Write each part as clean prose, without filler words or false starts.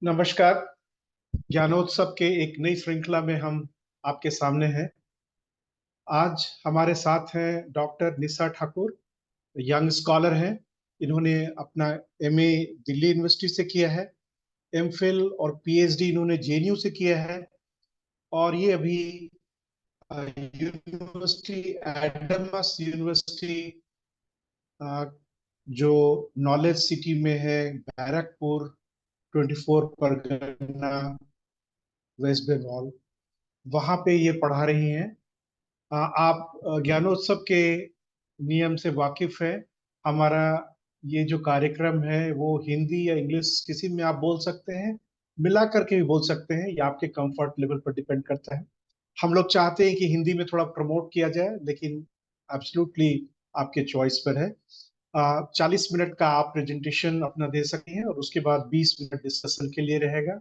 नमस्कार। ज्ञानोत्सव के एक नई श्रृंखला में हम आपके सामने हैं। आज हमारे साथ हैं डॉक्टर निशा ठाकुर, यंग स्कॉलर हैं। इन्होंने अपना एमए दिल्ली यूनिवर्सिटी से किया है, एमफिल और पीएचडी इन्होंने जेएनयू से किया है। और ये अभी यूनिवर्सिटी एडमस यूनिवर्सिटी, जो नॉलेज सिटी में है, बैरकपुर 24 परगना, वेस्ट बंगाल, वहां पे ये पढ़ा रही हैं। आप ज्ञानोत्सव के नियम से वाकिफ है। हमारा ये जो कार्यक्रम है वो हिंदी या इंग्लिश किसी में आप बोल सकते हैं, मिला करके भी बोल सकते हैं, ये आपके कंफर्ट लेवल पर डिपेंड करता है। हम लोग चाहते हैं कि हिंदी में थोड़ा प्रमोट किया जाए, लेकिन एब्सोल्युटली आपके चॉइस पर है। 40 मिनट का आप प्रेजेंटेशन अपना दे सकते हैं और उसके बाद 20 मिनट डिस्कशन के लिए रहेगा।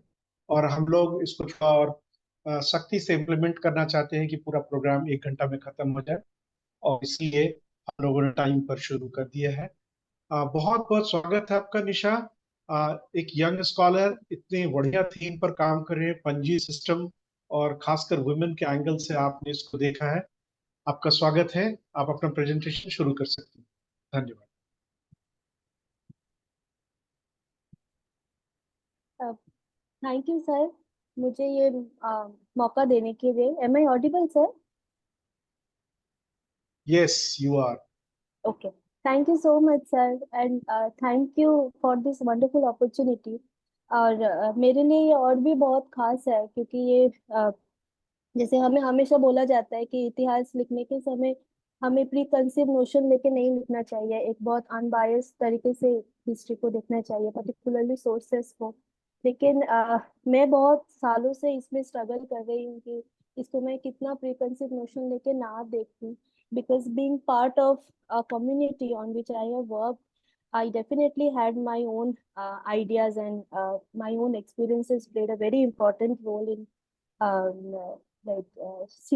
और हम लोग इसको थोड़ा और सख्ती से इम्प्लीमेंट करना चाहते हैं कि पूरा प्रोग्राम 1 घंटा में खत्म हो जाए, और इसलिए हम लोगों ने टाइम पर शुरू कर दिया है। बहुत बहुत स्वागत है आपका निशा। एक यंग स्कॉलर इतने बढ़िया थीम पर काम कर रहे हैं, पंजी सिस्टम, और खासकर वुमेन के एंगल से आपने इसको देखा है। आपका स्वागत है। आप अपना प्रेजेंटेशन शुरू कर सकते हैं। धन्यवाद। थैंक यू सर, मुझे ये मौका देने के लिए। Am I audible sir? Yes, you are. Okay. Thank you so much, sir, and thank you for this wonderful opportunity. और मेरे लिए ये और भी बहुत खास है क्योंकि ये जैसे हमें हमेशा बोला जाता है कि इतिहास लिखने के समय हमें प्री कंसीव नोशन लेके नहीं लिखना चाहिए, एक बहुत अनबायस्ड तरीके से हिस्ट्री को देखना चाहिए, पर्टिकुलरली सोर्सेस को। लेकिन मैं बहुत सालों से इसमें स्ट्रगल कर रही हूँ कि इसको मैं कितना प्री कंसीव नोशन लेके ना देखूं, because being part of a community on which I have worked, I definitely had my own ideas, and my own experiences played a very important role in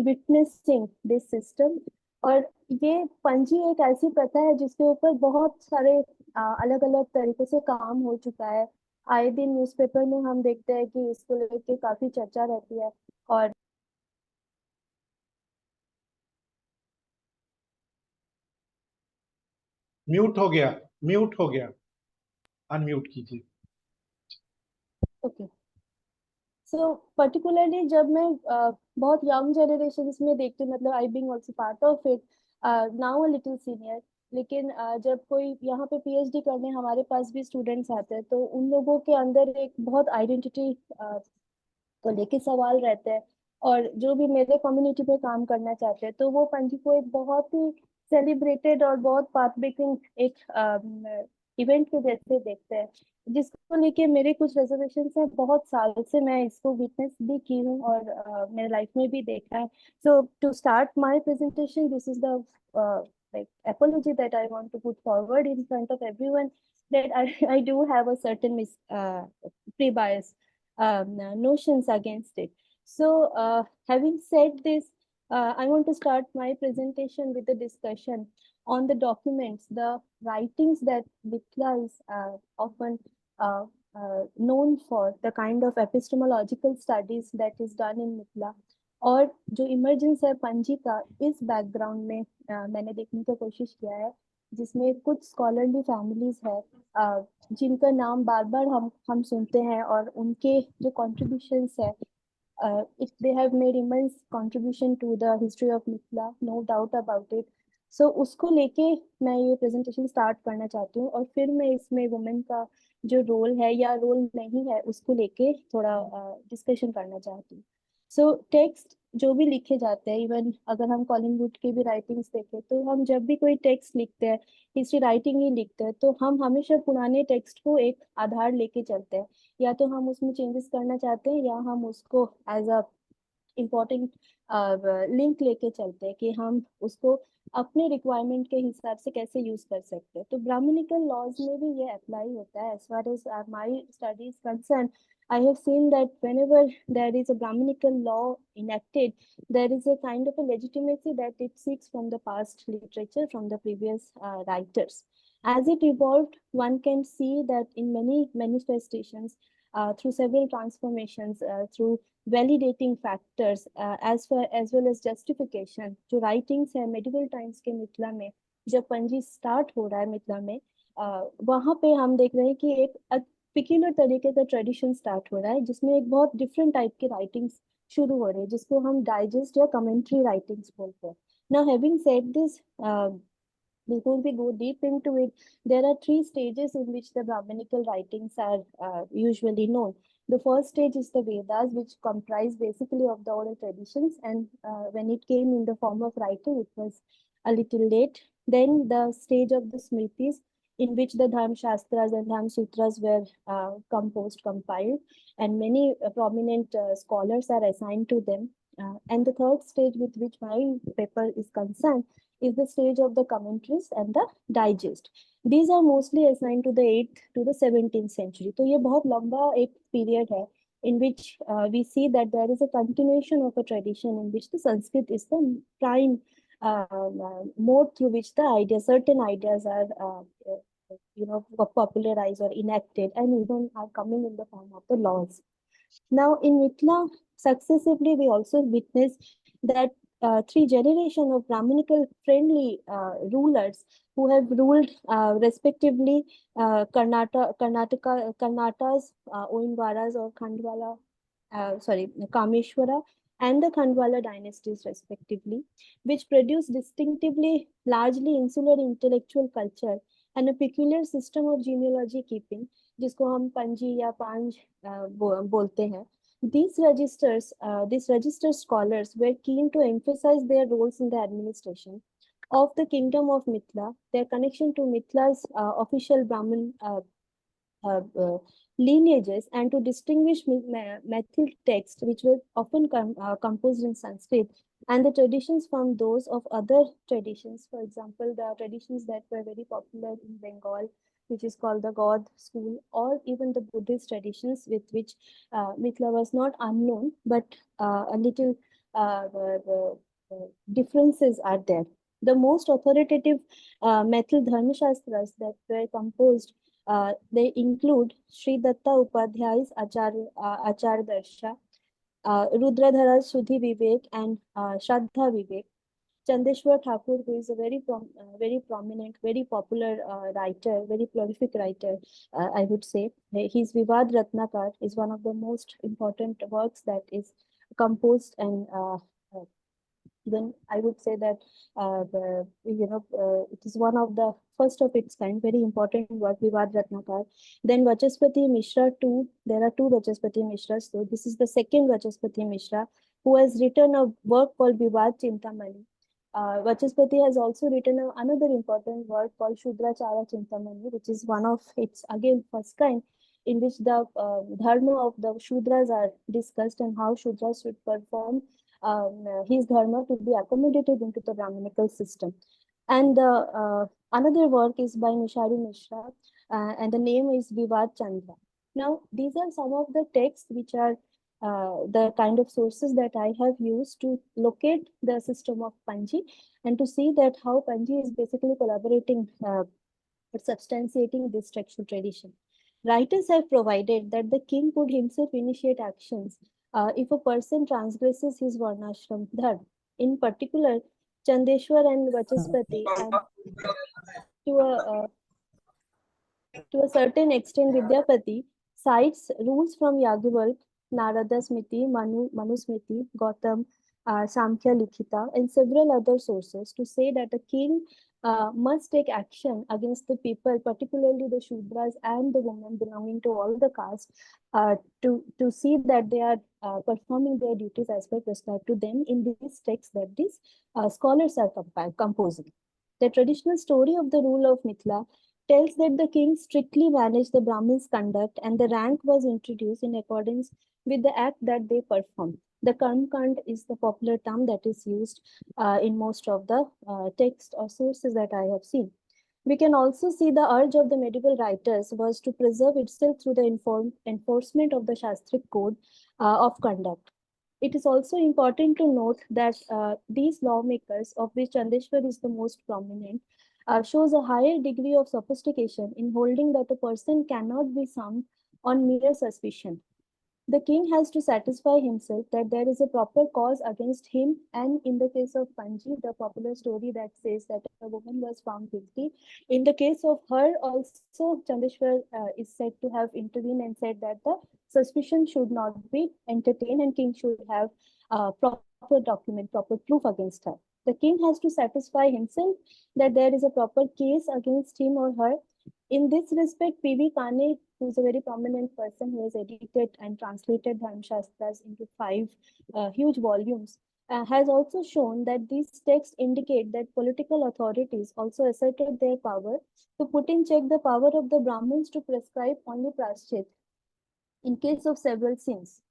witnessing this system. और ये पंजी एक ऐसी प्रथा है जिसके ऊपर बहुत सारे अलग अलग तरीके से काम हो चुका है। आए दिन न्यूज़पेपर में हम देखते हैं कि इसको लेके काफी चर्चा रहती है। और म्यूट हो गया, म्यूट हो गया, अनम्यूट कीजिए। ओके, सो पर्टिकुलरली जब मैं बहुत यंग जनरेशन में देखती हूँ, मतलब I being also part of it, now a little senior. लेकिन जब कोई यहाँ पे पीएचडी करने हमारे पास भी स्टूडेंट्स आते हैं तो उन लोगों के अंदर एक बहुत आइडेंटिटी को लेके सवाल रहते हैं। और जो भी मेरे कम्युनिटी पे काम करना चाहते हैं तो वो पंजी को एक बहुत ही सेलिब्रेटेड और बहुत पाथ ब्रेकिंग एक इवेंट के जैसे देखते हैं, जिसको लेके मेरे कुछ रिजर्वेशन है। बहुत साल से मैं इसको विटनेस भी की हूँ और मेरे लाइफ में भी देखा है। So to start my presentation, this is the like apology that I want to put forward in front of everyone, that I do have a certain pre-bias notions against it. So, having said this, I want to start my presentation with the discussion on the documents, the writings that Vikla is often known for, the kind of epistemological studies that is done in Mikla, और जो emergence है पंजी का, इस background में मैंने देखने की कोशिश किया है, जिसमें कुछ स्कॉलरली फैमिलीज है जिनका नाम बार बार हम सुनते हैं, और उनके जो कॉन्ट्रीब्यूशंस है, they have made immense contribution to the history of Mithila, no doubt about it. So उसको लेके मैं ये प्रेजेंटेशन स्टार्ट करना चाहती हूँ, और फिर मैं इसमें वुमेन का जो रोल है या रोल नहीं है उसको लेके थोड़ा डिस्कशन करना चाहती हूँ। सो टेक्स्ट जो भी लिखे जाते हैं, इवन अगर हम कॉलिंगवुड के भी राइटिंग्स देखें, तो हम जब भी कोई टेक्स्ट लिखते हैं, हिस्ट्री राइटिंग ही लिखते हैं, तो हम हमेशा पुराने टेक्स्ट को एक आधार लेके चलते हैं। या तो हम उसमें चेंजेस करना चाहते हैं या हम उसको एज अ इम्पोर्टेंट लिंक लेके चलते हैं कि हम उसको अपने रिक्वायरमेंट के हिसाब से कैसे यूज कर सकते हैं। तो ब्राह्मणिकल लॉज में भी ये अप्लाई होता है। As far as my studies concern, I have seen that whenever there is a Brahminical law enacted, there is a kind of a legitimacy that it seeks from the past literature, from the previous writers. As it evolved, one can see that in many manifestations, through several transformations, through validating factors, as well as justification. जो writings है medieval times के मिथिला में, जब पंजी start हो रहा है मिथिला में, वहां पे हम देख रहे हैं कि एक पिक्युलर तरीके का ट्रेडिशन स्टार्ट हो रहा है, जिसमें एक बहुत डिफरेंट टाइप की राइटिंग्स शुरू हो रही है, जिसको हम डाइजेस्ट या कमेंट्री राइटिंग्स बोलते हैं. Now, having said this, before we go deep into it, there are three stages in which the Brahminical writings are usually known. The first stage is the Vedas, which comprise basically of the oral traditions, and when it came in the form of writing, it was a little late. Then the stage of the Smritis, in which the Dharma Shastras and Dharma Sutras were composed, compiled, and many prominent scholars are assigned to them. And the third stage with which my paper is concerned is the stage of the commentaries and the digest. These are mostly assigned to the 8th to the 17th century. So, ये बहुत लंबा एक period है in which we see that there is a continuation of a tradition in which the Sanskrit is the prime mode through which the ideas, certain ideas are popularized or enacted, and even are coming in the form of the laws. Now, in Mithila, successively, we also witness that three generations of Brahminical friendly rulers who have ruled respectively Karnata's Oinvaras or Khandwala, Kameshwara, and the Khandwala dynasties respectively, which produced distinctively largely insular intellectual culture and a peculiar system of genealogy keeping, जिसको हम पंजी या पांज बोलते हैं. These registered scholars were keen to emphasize their roles in the administration of the kingdom of Mithila, their connection to Mithila's official Brahmin lineages, and to distinguish Mathil texts, which were often composed in Sanskrit, and the traditions from those of other traditions. For example, the traditions that were very popular in Bengal, which is called the God school, or even the Buddhist traditions with which Mithila was not unknown, but a little differences are there. The most authoritative Mathil Dharma Shastras that were composed, they include Sri Datta Upadhyay's Achar Darsha, Rudradhara's Shuddhi Vivek, and Shraddha Vivek. Chandeshwar Thakur, who is a very prominent, very popular writer, very prolific writer, I would say. His Vivad Ratnakar is one of the most important works that is composed, and even I would say that it is one of the first of its kind, very important work, Vivad Ratnakar. Then Vachaspati Mishra too. There are two Vachaspati Mishras. So this is the second Vachaspati Mishra, who has written a work called Vivad Chintamani. Vachaspati has also written another important work called Shudrachara Chintamani, which is one of its again first kind, in which the dharma of the Shudras are discussed and how Shudras should perform his dharma to be accommodated into the Brahminical system. And another work is by Nishari Mishra, and the name is Vivad Chandra. Now, these are some of the texts which are the kind of sources that I have used to locate the system of Panji and to see that how Panji is basically collaborating substantiating this textual tradition. Writers have provided that the king could himself initiate actions if a person transgresses his varnashram dharma. In particular, Chandeshwar and Vachaspati, and to a certain extent Vidyapati, cites rules from Yagyavalk, Narada Smriti, Manu Smriti, Gautam, Samkhya Likhita, and several other sources to say that a king must take action against the people, particularly the Shudras and the women belonging to all the castes, to see that they are performing their duties as per prescribed to them in these texts that these scholars are composing. The traditional story of the rule of Mithila tells that the king strictly managed the Brahmins' conduct, and the rank was introduced in accordance with the act that they performed. The karmkand is the popular term that is used in most of the texts or sources that I have seen. We can also see the urge of the medieval writers was to preserve itself through the enforcement of the Shastric code of conduct. It is also important to note that these lawmakers, of which Chandeshwar is the most prominent, shows a higher degree of sophistication in holding that a person cannot be summed on mere suspicion. The king has to satisfy himself that there is a proper cause against him, and in the case of Panji, the popular story that says that a woman was found guilty. In the case of her, also Chandeshwar is said to have intervened and said that the suspicion should not be entertained, and king should have proper document, proper proof against her. The king has to satisfy himself that there is a proper case against him or her. In this respect, P.V. Kane, who is a very prominent person who has edited and translated Dharmashastras into five huge volumes, has also shown that these texts indicate that political authorities also asserted their power to put in check the power of the Brahmins to prescribe only praschit in case of several sins.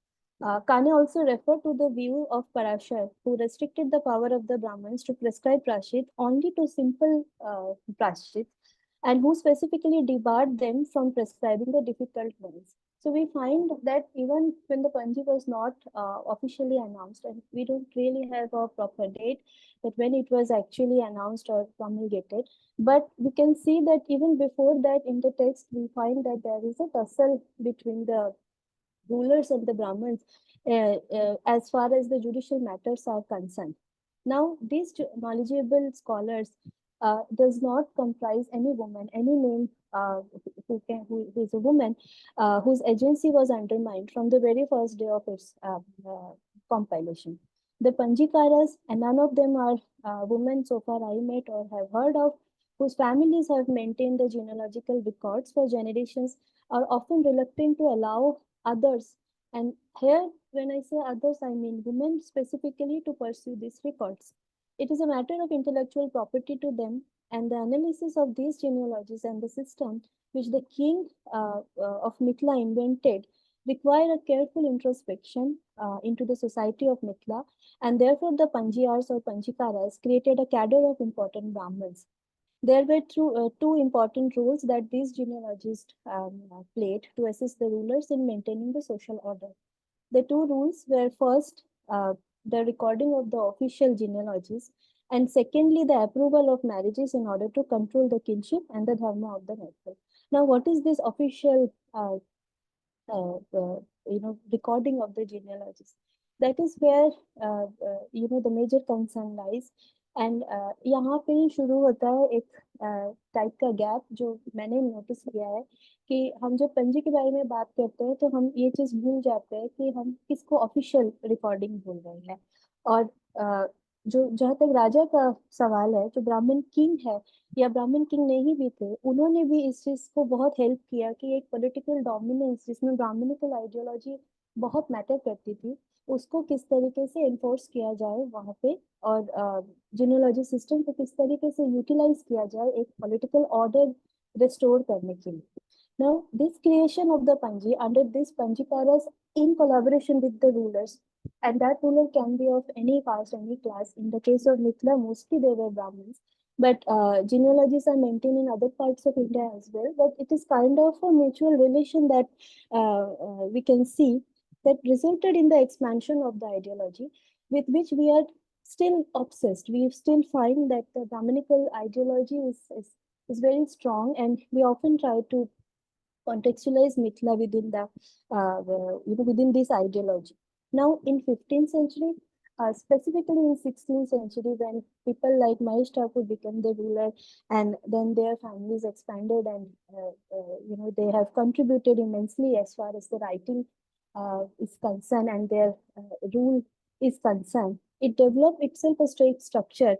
Kane also referred to the view of Parashar, who restricted the power of the Brahmins to prescribe prashit only to simple prashit, and who specifically debarred them from prescribing the difficult ones. So we find that even when the Panji was not officially announced, and we don't really have a proper date that when it was actually announced or promulgated, but we can see that even before that in the text, we find that there is a tussle between the rulers and the Brahmins as far as the judicial matters are concerned. Now, these knowledgeable scholars does not comprise any woman, any name who is a woman whose agency was undermined from the very first day of its compilation. The Panjikaras, and none of them are women so far I met or have heard of, whose families have maintained the genealogical records for generations, are often reluctant to allow others, and here when I say others, I mean women specifically, to pursue these records. It is a matter of intellectual property to them, and the analysis of these genealogies and the system which the king of Mithila invented require a careful introspection into the society of Mithila, and therefore the Panjiyars or Panjikaras created a cadre of important Brahmins. There were two important roles that these genealogists played to assist the rulers in maintaining the social order. The two rules were first, the recording of the official genealogies, and secondly, the approval of marriages in order to control the kinship and the dharma of the nation. Now, what is this official recording of the genealogies? That is where the major concern lies. And यहाँ पे ही शुरू होता है एक type का gap जो मैंने notice किया है कि हम जब पंजी के बारे में बात करते हैं तो हम ये चीज भूल जाते हैं कि हम किसको ऑफिशियल रिकॉर्डिंग बोल रहे हैं। और जो जहाँ तक राजा का सवाल है, जो ब्राह्मण किंग है या ब्राह्मण किंग नहीं भी थे, उन्होंने भी इस चीज को बहुत हेल्प किया कि एक पॉलिटिकल डोमिनेंस जिसमें ब्राह्मणिकल आइडियोलॉजी बहुत मैटर करती थी, उसको किस तरीके से एनफोर्स किया जाए वहां पे, और जीनियोलॉजी सिस्टम को किस तरीके से यूटिलाइज किया जाए एक पॉलिटिकल ऑर्डर रिस्टोर करने के लिए। Now, this creation of the Panji under this Panjikaras in collaboration with the rulers, and that ruler can be of any caste, any class. In the case of Mithila, mostly they were Brahmins, but genealogies are maintained in other parts of India as well. But it is kind of a mutual relation that we can see that resulted in the expansion of the ideology with which we are still obsessed. We still find that the Brahminical ideology is very strong, and we often try to contextualize Mithila within within this ideology. Now, in 15th century, specifically in 16th century, when people like Mahesh Thakur became the ruler, and then their families expanded, and they have contributed immensely as far as the writing is concerned, and their rule is concerned. It developed itself a straight structure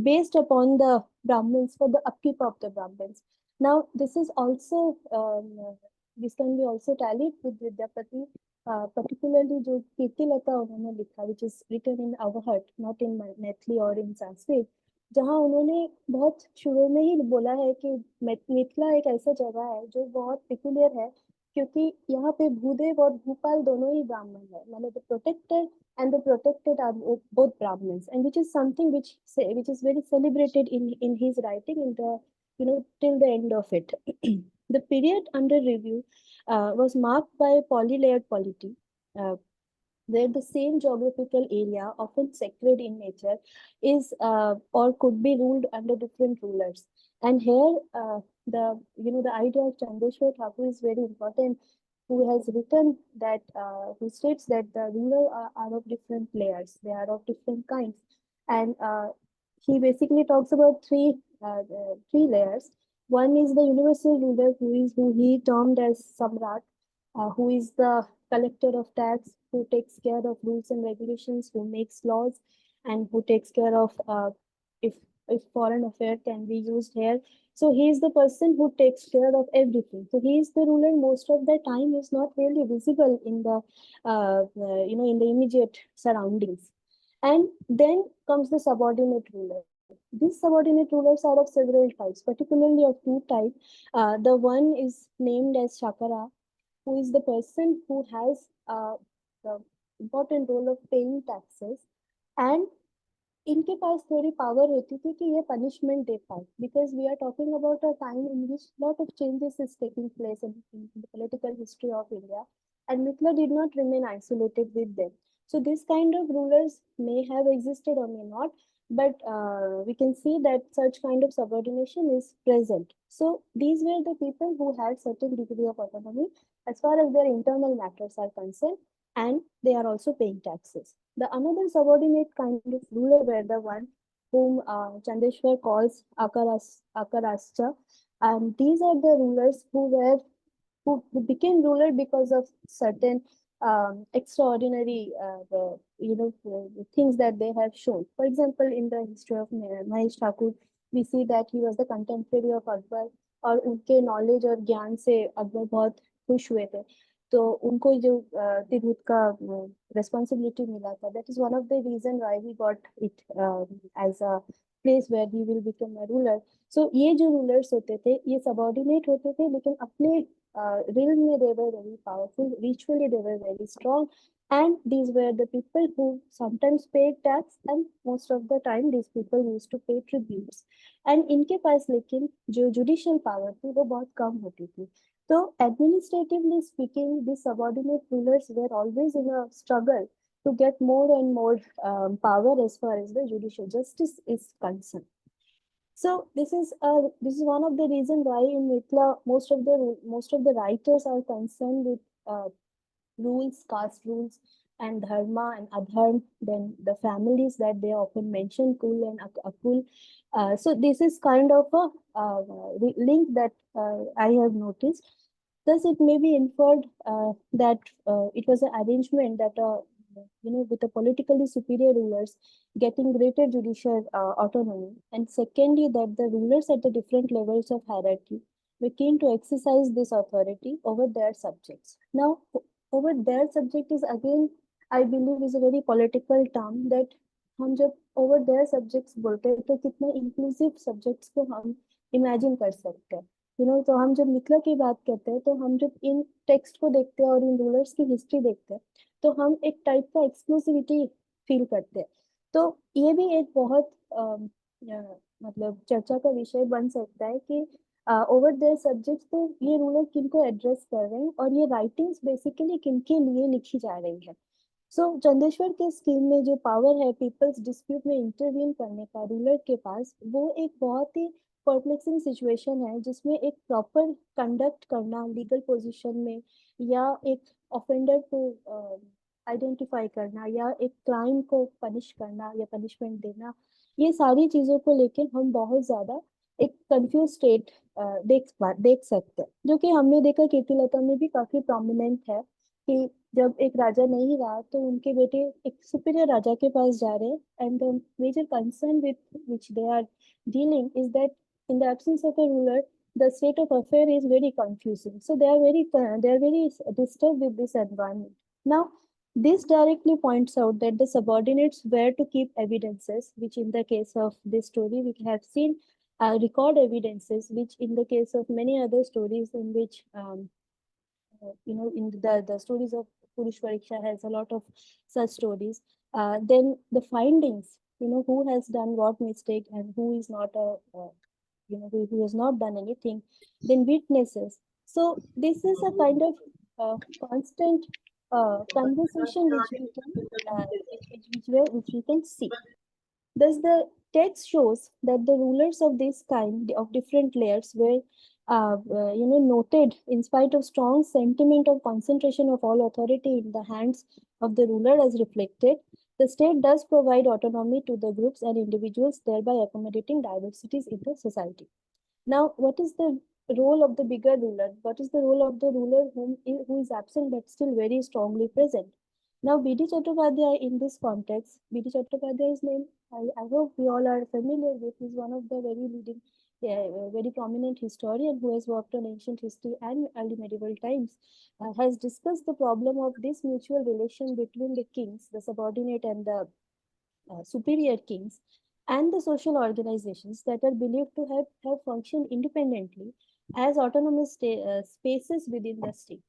based upon the Brahmins for the upkeep of the Brahmins. Now, this is also this can be also tallied with Vidyapati, particularly जो कीर्तिलता उन्होंने लिखा, which is written in Avahat, not in Maithili or in Sanskrit, जहाँ उन्होंने बहुत शुरू में ही बोला है कि मिथिला एक ऐसा जगह है जो बहुत पिकुलियर है, क्योंकि यहाँ पे भूदेव और भूपाल दोनों ही ब्राह्मण है, मतलब the protector and the protected are both Brahmins, and which is something which is very celebrated in his writing in the till the end of it. The period under review was marked by polylayered polity. where the same geographical area, often sacred in nature, is or could be ruled under different rulers. And here, the idea of Chandeshwar Thakur is very important, who has written that who states that the ruler are of different layers, they are of different kinds, and he basically talks about three layers. One is the universal ruler, who he termed as Samrat, who is the collector of tax, who takes care of rules and regulations, who makes laws, and who takes care of if if foreign affair can be used here. So he is the person who takes care of everything. So he is the ruler. Most of the time, is not really visible in the in the immediate surroundings. And then comes the subordinate ruler. These subordinate rulers are of several types, particularly of two types. The one is named as Shakara, who is the person who has the important role of paying taxes, and इनके पास थोड़ी power होती थी कि ये punishment दे पाए, because we are talking about a time in which lot of changes is taking place in the political history of India, and Mithila did not remain isolated with them. So this kind of rulers may have existed or may not, but we can see that such kind of subordination is present. So these were the people who had certain degree of autonomy as far as their internal matters are concerned, and they are also paying taxes. The another subordinate kind of ruler were the one whom Chandeshwar calls Akarascha, and these are the rulers who became ruler because of certain extraordinary things that they have shown. For example, in the history of Mahesh Thakur, we see that he was the contemporary of Akbar, और उनके knowledge और ज्ञान से अकबर बहुत खुश हुए थे. तो उनको जो तिरहुत का responsibility मिला था, that is one of the reason why he got it as a place where he will become a ruler. So ये जो rulers होते थे ये subordinate होते थे, लेकिन अपने realm they were very powerful, ritually they were very strong, and these were the people who sometimes paid tax, and most of the time these people used to pay tributes. And इनके पास लेकिन जो judicial power थी वो बहुत कम होती थी. So administratively speaking, these subordinate rulers were always in a struggle to get more and more power as far as the judicial justice is concerned. So this is one of the reasons why in Mithila most of the writers are concerned with rules, caste rules, and dharma and adharma. Then the families that they often mention, Kul and Akul. So this is kind of a link that I have noticed. Thus, it may be inferred that it was an arrangement that with the politically superior rulers getting greater judicial autonomy, and secondly, that the rulers at the different levels of hierarchy were keen to exercise this authority over their subjects. Now, over their subject is again, I believe, is a very political term that हम जब over their subjects बोलते हैं तो कितने inclusive subjects को हम imagine कर सकते हैं. तो हम जब मिथिला की बात करते हैं तो हम जब इन टेक्स्ट को देखते हैं और इन रूलर्स की हिस्ट्री देखते हैं तो हम एक टाइप का एक्सक्लूसिविटी फील करते हैं. तो ये भी एक बहुत मतलब चर्चा का विषय बन सकता है कि ओवर देयर सब्जेक्ट्स तो ये रूलर किनको एड्रेस कर रहे हैं और ये राइटिंग्स बेसिकली किनके लिए लिखी जा रही है. सो चंदेश्वर के स्कीम में जो पावर है पीपल्स डिस्प्यूट में इंटरवीन करने का रूलर के पास, वो एक बहुत ही परप्लेक्सिंग सिचुएशन है जिसमें एक प्रॉपर कंडक्ट करना लीगल पोजीशन में, या एक ऑफेंडर को आइडेंटिफाई करना, या एक क्राइम को पनिश करना या पनिशमेंट देना, ये सारी चीजों को लेकर हम बहुत ज्यादा एक कंफ्यूज स्टेट देख सकते हैं, जो कि हमने देखा कीर्तिलता में भी काफी प्रोमिनेंट है कि जब एक राजा नहीं रहा तो उनके बेटे एक सुपीरियर राजा के पास जा रहे हैं, and the major concern with which they are dealing is that in the absence of a ruler, the state of affair is very confusing. So they are very disturbed with this environment. Now, this directly points out that the subordinates were to keep evidences, which in the case of this story we have seen record evidences, which in the case of many other stories in which in the stories of Purush Pariksha has a lot of such stories. Then the findings, who has done what mistake and who is not who has not done anything. Then witnesses. So this is a kind of constant conversation which we can see. Thus, the text shows that the rulers of this kind of different layers were, noted in spite of strong sentiment of concentration of all authority in the hands of the ruler as reflected. The state does provide autonomy to the groups and individuals, thereby accommodating diversities in the society. Now, what is the role of the bigger ruler? What is the role of the ruler who is absent but still very strongly present? Now, B.D. Chattopadhyay in this context, B.D. Chattopadhyay's name, I hope we all are familiar with, is one of the very leading, very prominent historian who has worked on ancient history and early medieval times, has discussed the problem of this mutual relation between the kings, the subordinate and the superior kings, and the social organizations that are believed to have functioned independently as autonomous spaces within the state.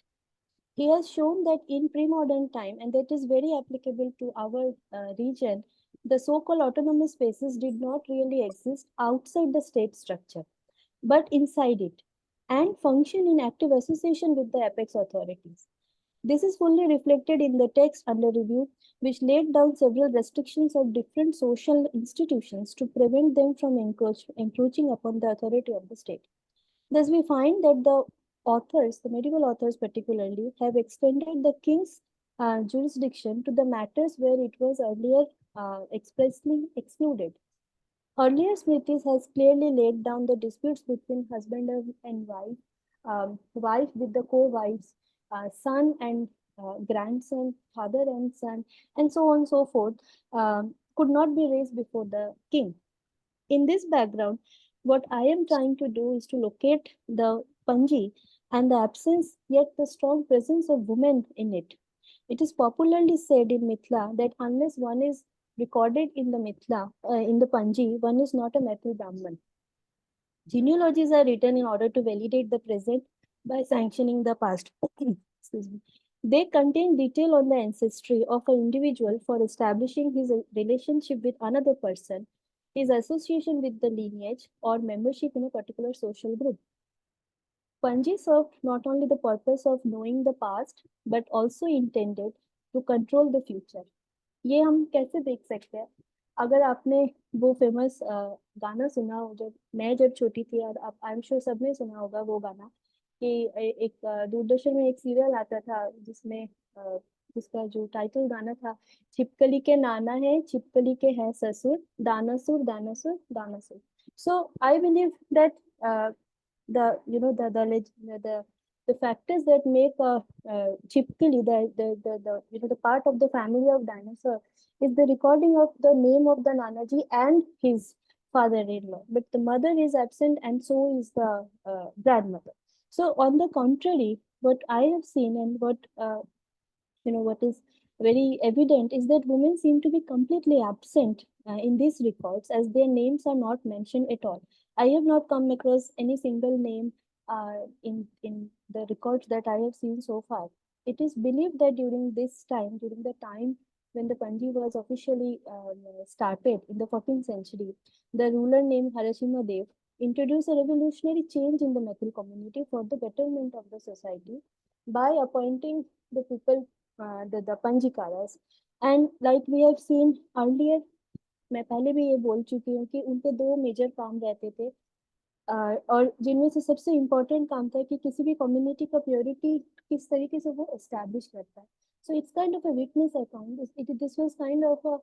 He has shown that in pre-modern time, and that is very applicable to our region, the so-called autonomous spaces did not really exist outside the state structure, but inside it, and function in active association with the apex authorities. This is fully reflected in the text under review, which laid down several restrictions of different social institutions to prevent them from encroaching upon the authority of the state. Thus, we find that the authors, the medieval authors particularly, have extended the king's jurisdiction to the matters where it was earlier expressly excluded. Earlier Smrtis has clearly laid down the disputes between husband and wife, wife with the co-wives, son and grandson, father and son, and so on and so forth, could not be raised before the king. In this background, what I am trying to do is to locate the Panji and the absence, yet the strong presence of women in it. It is popularly said in Mithila that unless one is recorded in the Mithila, in the Panji, one is not a Maithil Brahman. Genealogies are written in order to validate the present by sanctioning the past. Excuse me. They contain detail on the ancestry of an individual for establishing his relationship with another person, his association with the lineage, or membership in a particular social group. Panji served not only the purpose of knowing the past, but also intended to control the future. ये हम कैसे देख सकते हैं? अगर आपने वो famous गाना सुना हो, जब छोटी थी, और आप आई एम श्योर सबने सुना होगा वो गाना, कि एक दूरदर्शन में एक सीरियल आता था जिसमें जिसका जो टाइटल गाना था, छिपकली के नाना है, छिपकली के है ससुर, दानासुर दानासुर दानासुर. So I believe that the you know the factors that make Chipkili the part of the family of dinosaur is the recording of the name of the Nanaji and his father-in-law, but the mother is absent and so is the grandmother. So on the contrary, what I have seen and what is very evident is that women seem to be completely absent in these records, as their names are not mentioned at all. I have not come across any single name in the records that I have seen so far. It is believed that during the time when the Panji was officially started in the 14th century, the ruler named Harashima Dev introduced a revolutionary change in the Maithil community for the betterment of the society by appointing the people, the Panjikaras. And like we have seen earlier, मैं पहले भी ये बोल चुकी हूँ कि उनके दो मेजर काम रहते थे, और जिनमें से सबसे इम्पोर्टेंट काम था कि किसी भी कम्युनिटी का प्योरिटी किस तरीके से वो एस्टैब्लिश करता है. So it's kind of a witness account. This was kind of a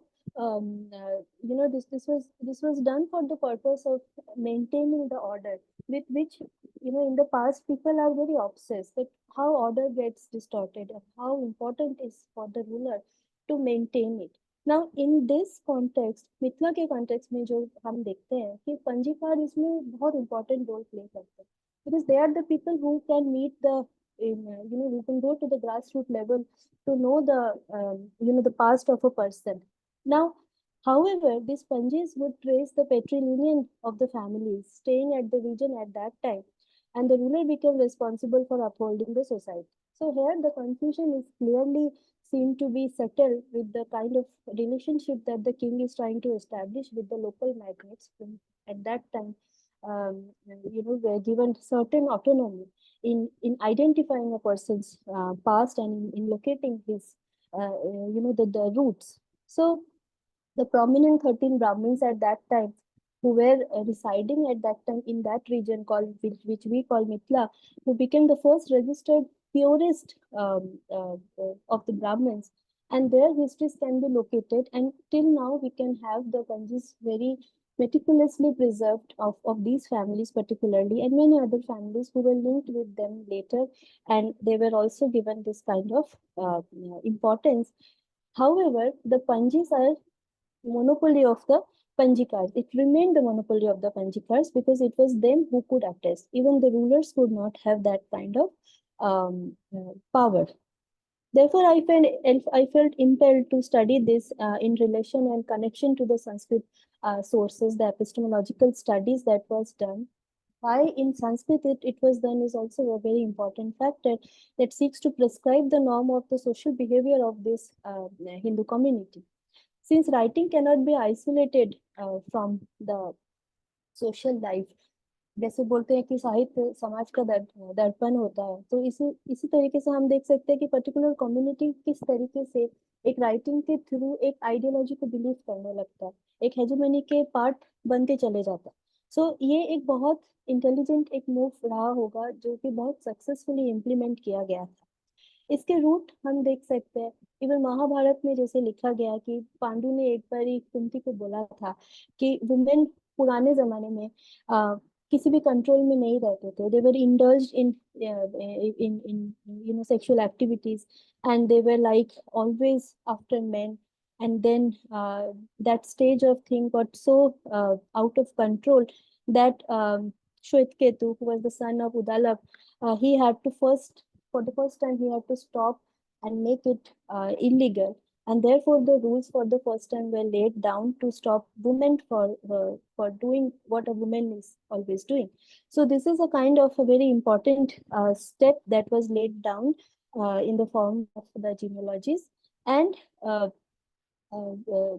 this was done for the purpose of maintaining the order, with which in the past people are very obsessed that how order gets distorted and how important is for the ruler to maintain it. Now in this context, Mithila के context में जो हम देखते हैं कि पंजीकार इसमें बहुत important role play करते हैं, because they are the people who can meet the who can go to the grassroots level to know the past of a person. Now, however, these Panjis would trace the patrilineal of the families staying at the region at that time, and the ruler became responsible for upholding the society. So here the confusion is clearly seen to be settled with the kind of relationship that the king is trying to establish with the local magnates who at that time were given certain autonomy. in identifying a person's past and in locating his the roots. So the prominent 13 Brahmins at that time who were residing at that time in that region called which we call Mithila, who became the first registered purest of the Brahmins, and their histories can be located, and till now we can have the Panjis very meticulously preserved of these families particularly, and many other families who were linked with them later, and they were also given this kind of importance. However, the Panjis are monopoly of the Panjikars. It remained the monopoly of the Panjikars because it was them who could attest. Even the rulers could not have that kind of power. Therefore, I felt impelled to study this in relation and connection to the Sanskrit sources, the epistemological studies that was done. Why in Sanskrit it was done is also a very important factor that seeks to prescribe the norm of the social behavior of this Hindu community. Since writing cannot be isolated from the social life, जैसे बोलते हैं कि साहित्य समाज का दर्पण होता है, तो इसी तरीके से हम देख सकते हैं कि पर्टिकुलर कम्युनिटी किस तरीके से एक राइटिंग के थ्रू एक आइडियोलॉजी को बिलीव करने लगता है, एक हेजेमनी के पार्ट बनते चले जाता है. सो ये एक बहुत इंटेलिजेंट एक मूव रहा होगा जो कि बहुत सक्सेसफुली इम्प्लीमेंट किया गया था. इसके रूट हम देख सकते हैं इवन महाभारत में जैसे लिखा गया कि पांडु ने एक बार कुंती को बोला था कि वुमेन पुराने जमाने में किसी भी कंट्रोल में नहीं रहते थे. They were indulged in sexual activities and they were like always after men, and then that stage of thing got so out of control that Shwetketu, who was the son of Udalab, he had to for the first time, he had to stop and make it illegal. And therefore, the rules for the first time were laid down to stop women for doing what a woman is always doing. So this is a kind of a very important step that was laid down in the form of the genealogies. And uh, uh, uh,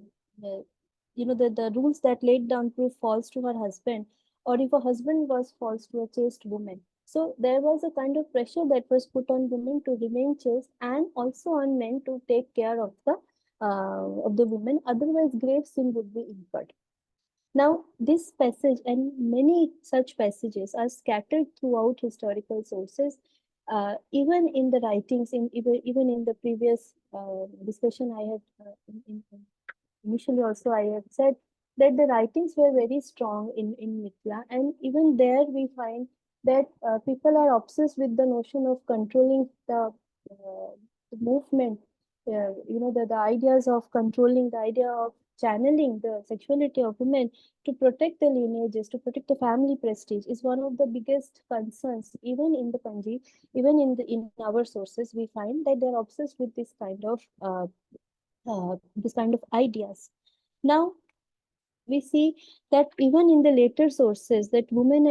the rules that laid down prove false to her husband, or if a husband was false to a chaste woman. So there was a kind of pressure that was put on women to remain chaste and also on men to take care of the woman. Otherwise, grave sin would be incurred. Now, this passage and many such passages are scattered throughout historical sources, even in the writings, even in the previous discussion I had initially also I have said that the writings were very strong in Mithila, and even there we find that people are obsessed with the notion of controlling the movement, the ideas of controlling, the idea of channeling the sexuality of women to protect the lineages, to protect the family prestige is one of the biggest concerns, even in the Panji, even in our sources, we find that they're obsessed with this kind of ideas. Now, we see that even in the later sources that women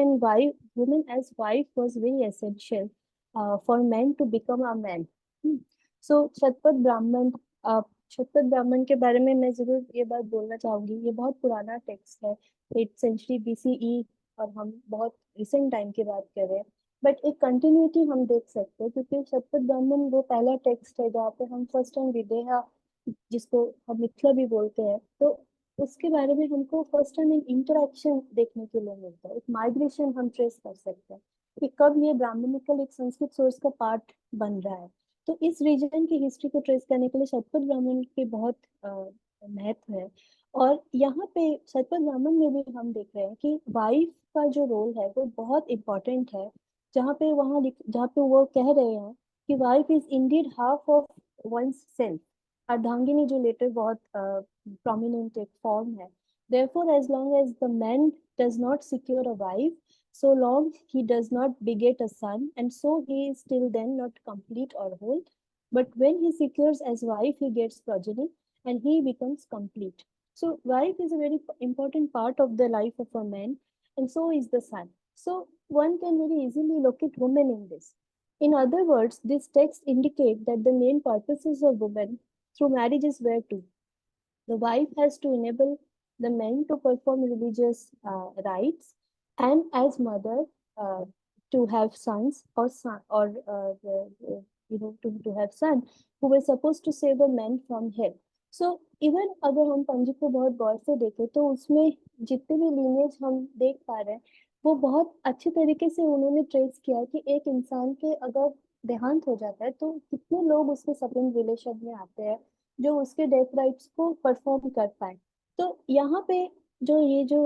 as wife was very essential for men to become a man. So Shatapatha Brahmana के बारे में मैं जरूर ये बात बोलना चाहूंगी. ये बहुत पुराना टेक्स्ट है, 8th century BCE, और हम बहुत रिसेंट टाइम की बात कर रहे हैं. बट एक कंटिन्यूटी हम देख सकते हैं क्योंकि शतपथ ब्राह्मण वो पहला टेक्स्ट है जहाँ पे हम फर्स्ट टाइम विदेहा, जिसको हम मिथिला भी बोलते हैं, तो उसके बारे में हमको फर्स्ट टाइम एक इंटरेक्शन देखने के लिए मिलता है, एक माइग्रेशन हम ट्रेस कर सकते हैं कि कब ये ब्राह्मणिकल एक संस्कृत सोर्स का पार्ट बन रहा है. तो इस रीजन की हिस्ट्री को ट्रेस करने के लिए शतपथ ब्राह्मण के बहुत महत्व है. और यहाँ पे शतपथ ब्राह्मण में भी हम देख रहे हैं कि वाइफ का जो रोल है वो बहुत इम्पोर्टेंट है. जहाँ पे वो कह रहे हैं कि wife is indeed half of one's self. अर्धांगिनी जो लेटर बहुत prominent एक form है. Therefore, as long as the man does not secure a wife, so long he does not beget a son, and so he is still then not complete or whole. But when he secures as wife, he gets progeny and he becomes complete. So wife is a very important part of the life of a man, and so is the son. So one can very easily locate women in this. In other words, this text indicate that the main purposes of women through marriages were two. The wife has to enable the men to perform religious rites, and as mother, uh, to have sons or to have son who were supposed to save the men from hell. So even अगर हम पंजी को बहुत गौर से देखें तो उसमें जितने भी लीनेज हम देख पा रहे हैं वो बहुत अच्छे तरीके से उन्होंने ट्रेस किया कि एक इंसान के अगर देहांत हो जाता है तो कितने लोग उसके सेकंड रिलेशन में आते हैं जो उसके डेथ राइट्स को परफॉर्म कर पाए। तो यहाँ पे जो ये जो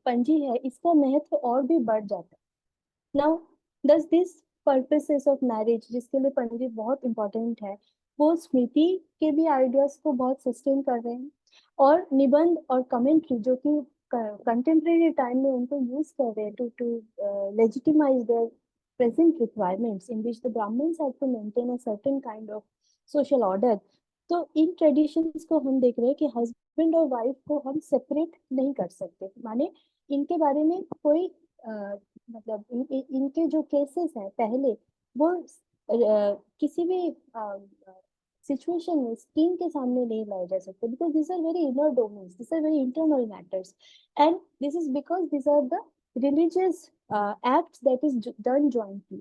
पंजी है इसका महत्व और भी बढ़ जाता है। नाउ दस दिस पर्पसेस ऑफ मैरिज जिसके लिए पंजी बहुत इंपॉर्टेंट है वो स्मृति के भी आइडियाज को बहुत सस्टेन कर रहे हैं और निबंध और कमेंट्री जो कि कंटेम्प्रेरी टाइम में उनको यूज कर रहे हैं to to legitimize their present requirements in which the Brahmins had to maintain a certain kind of social order। तो इन ट्रेडिशंस को हम देख रहे हैं कि हस्बैंड और वाइफ को हम सेपरेट नहीं कर सकते, माने इनके बारे में कोई मतलब इनके जो केसेस हैं पहले वो किसी भी सिचुएशन में स्किन के सामने नहीं लाए जा सकते because this are very inner domains, this are very internal matters and this is because this are the religious acts that is done jointly।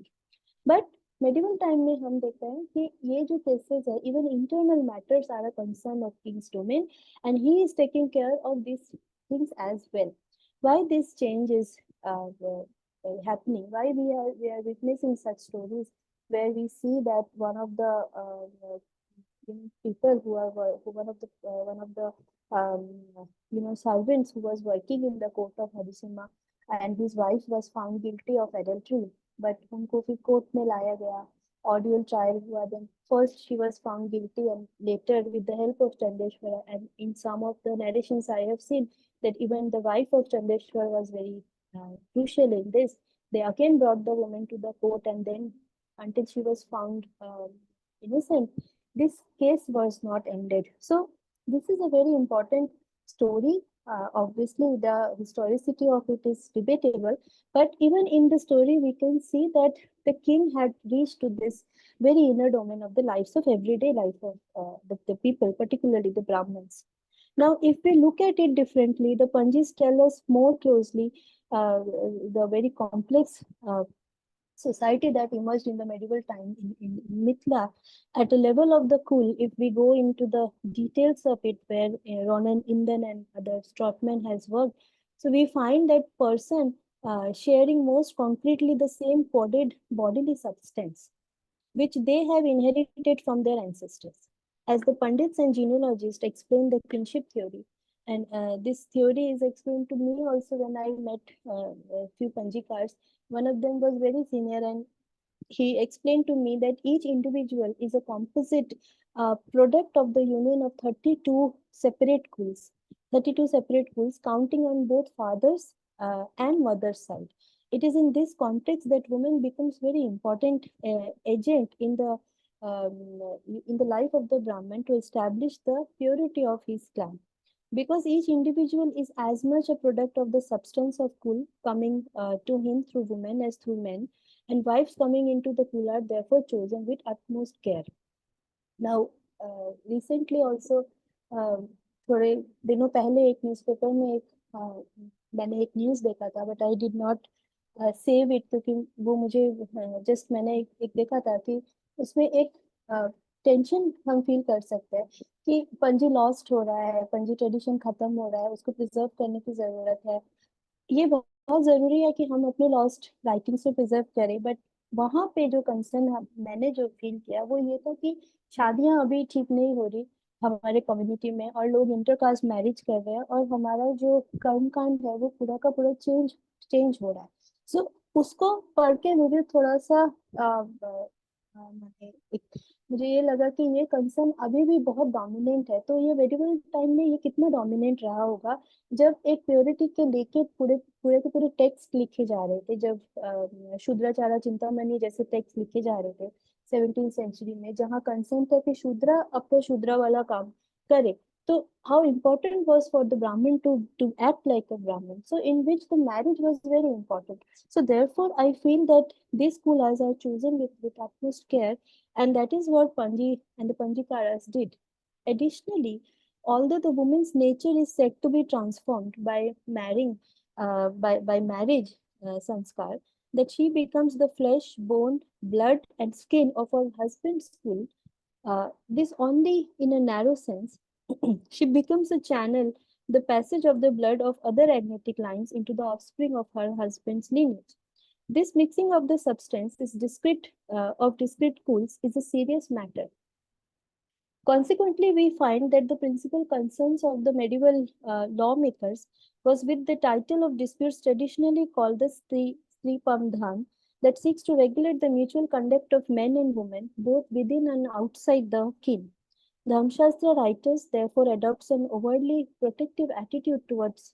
but medieval time में हम देखते हैं कि ये जो cases है even internal matters are a concern of king's domain and he is taking care of these things as well। why this change is happening, why we are witnessing such stories where we see that one of the people who are who one of the servants who was working in the court of Harisima and his wife was found guilty of adultery but उनको फिर court में लाया गया, ऑडियल trial हुआ, then first she was found guilty and later with the help of Chandeshwara and in some of the narrations I have seen that even the wife of Chandeshwara was very crucial in this, they again brought the woman to the court and then until she was found innocent this case was not ended। so this is a very important story। obviously the historicity of it is debatable but even in the story we can see that the king had reached to this very inner domain of the lives of everyday life of the people, particularly the Brahmins। now if we look at it differently, the Panjis tell us more closely the very complex society that emerged in the medieval time in Mithila at a level of the Kul. If we go into the details of it where Ronan Inden and other Strotman has worked, so we find that person sharing most concretely the same coded bodily substance which they have inherited from their ancestors, as the Pandits and genealogists explain the kinship theory, and this theory is explained to me also when I met a few Panjikars. One of them was very senior and he explained to me that each individual is a composite product of the union of 32 separate kuls, 32 separate kuls counting on both father's and mother's side। it is in this context that woman becomes very important agent in the life of the Brahman to establish the purity of his clan, because each individual is as much a product of the substance of kul coming to him through women as through men, and wives coming into the kul are therefore chosen with utmost care। now recently also थोड़े दिनों पहले एक newspaper में मैंने एक news देखा था but I did not save it क्योंकि वो मुझे जस्ट मैंने एक देखा था कि उसमें एक टेंशन हम फील कर सकते हैं कि पंजी लॉस्ट हो रहा है, पंजी ट्रेडिशन खत्म हो रहा है, उसको प्रिजर्व करने की जरूरत है। ये बहुत जरूरी है कि हम अपने लॉस्ट राइटिंग्स को प्रिजर्व करें बट वहां पे जो कंसर्न मैंने जो फील किया वो ये था कि शादियां अभी ठीक नहीं हो रही हमारे कम्युनिटी में और लोग इंटरकास्ट मैरिज कर रहे हैं और हमारा जो कर्म कांड है वो पूरा का पूरा चेंज चेंज हो रहा है। सो उसको पढ़ के मुझे थोड़ा सा मुझे ये लगा कि ये कंसर्न अभी भी बहुत डोमिनेंट है। तो ये मेडिवल टाइम में ये कितना डोमिनेंट रहा होगा जब एक प्योरिटी के लेके पूरे पूरे के पूरे टेक्स्ट लिखे जा रहे थे, जब शूद्राचारा चिंतामणि जैसे टेक्स्ट लिखे जा रहे थे 17th सेंचुरी में, जहाँ कंसर्न था कि शूद्रा अपना शूद्रा वाला काम करे। So how important was for the Brahmin to act like a Brahmin, so in which the marriage was very important। So therefore I feel that these kulas are chosen with utmost care and that is what Panji and the Panjikaras did। Additionally, although the woman's nature is said to be transformed by marrying by marriage sanskar, that she becomes the flesh, bone, blood, and skin of her husband's soul. This only in a narrow sense. She becomes a channel, the passage of the blood of other agnetic lines into the offspring of her husband's lineage. This mixing of the substance is discrete of discrete cools is a serious matter. Consequently, we find that the principal concerns of the medieval lawmakers was with the title of disputes traditionally called the Stri Pamdhan, that seeks to regulate the mutual conduct of men and women, both within and outside the kin. Dhamshastra writers therefore adopts an overtly protective attitude towards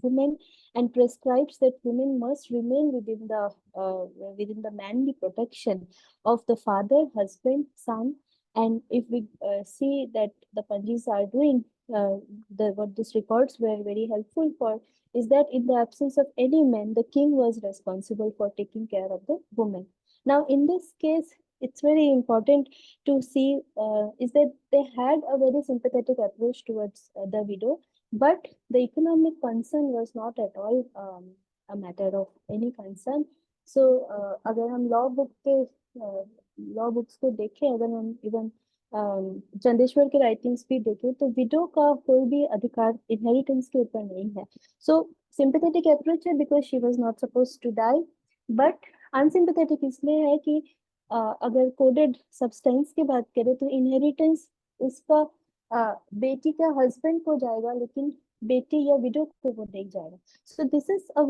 women and prescribes that women must remain within the manly protection of the father, husband, son. And if we see that the Panjis are doing, what these records were very helpful for is that in the absence of any man, the king was responsible for taking care of the woman. Now, in this case, it's very important to see is that they had a very sympathetic approach towards the widow, but the economic concern was not at all a matter of any concern. So अगर हम law books को देखें, अगर हम even Chandeshwar के writings भी देखें, तो विडो का कोई भी अधिकार इनहेरिटेंस के ऊपर नहीं है. सो सिंपैथेटिक अप्रोच है because she was not supposed to die, but unsympathetic इसलिए है कि अगर कोडेड सब्सटेंस की बात करें तो इनहेरिटेंस उसका बेटी का हस्बैंड को जाएगा, लेकिन बेटी या विडो को वो देख जाएगा. So this is a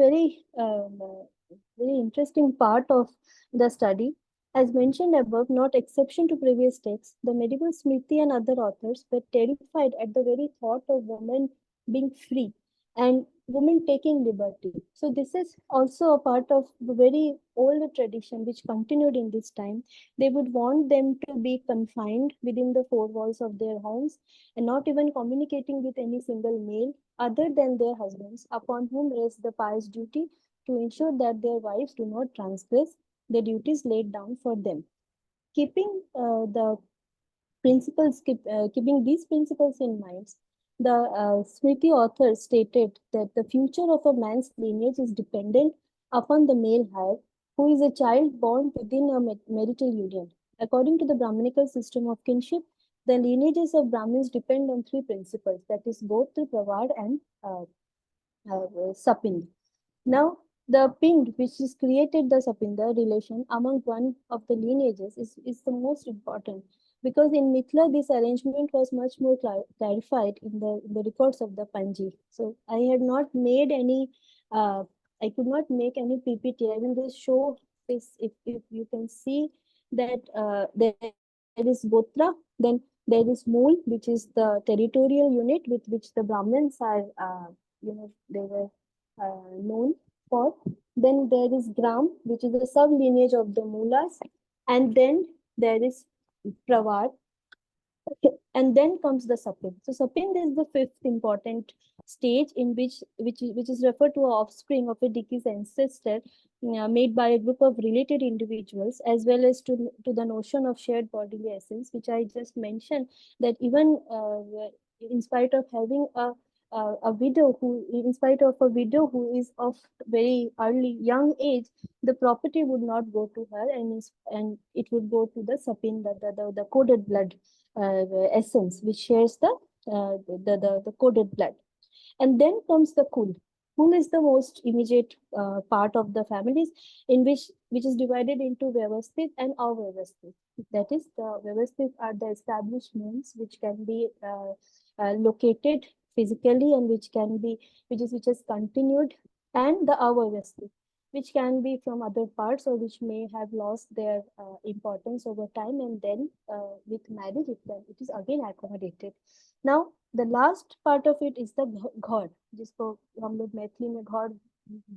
very interesting part of the study. As mentioned above, not exception to previous texts, the medieval Smriti and other authors were terrified at the very thought of women being free and women taking liberty. So this is also a part of the very old tradition which continued in this time. They would want them to be confined within the four walls of their homes and not even communicating with any single male other than their husbands, upon whom rests the pious duty to ensure that their wives do not transgress the duties laid down for them. Keeping keeping these principles in mind, the Smriti author stated that the future of a man's lineage is dependent upon the male heir, who is a child born within a marital union. According to the Brahminical system of kinship, the lineages of Brahmins depend on three principles, that is, both through Pravad and Sapind. Now, the pind, which is created the Sapinda relation among one of the lineages, is the most important, because in Mithila this arrangement was much more clarified in the records of the Panji. So I had not made any, I could not make any PPT. I will just show this. If you can see that there is Gotra, then there is Mool, which is the territorial unit with which the Brahmins are, they were known for. Then there is Gram, which is a sub lineage of the Mulas, and then there is Pravar, and then comes the Sapind. So Sapind is the fifth important stage in which is referred to an offspring of a deceased ancestor made by a group of related individuals, as well as to the notion of shared bodily essence, which I just mentioned, that even in spite of having a widow who, in spite of a widow who is of very early young age, the property would not go to her, and it would go to the Sapin, the coded blood essence, which shares the coded blood. And then comes the Kul. Kul is the most immediate part of the families, in which is divided into Vyavasthit and Avyavasthit. That is, the Vyavasthit are the established names which can be located physically and which is continued, and the Avyavasthit, which can be from other parts or which may have lost their importance over time, and then with marriage it is again accommodated. Now the last part of it is the घर, जिसको हम लोग मैथिली में घर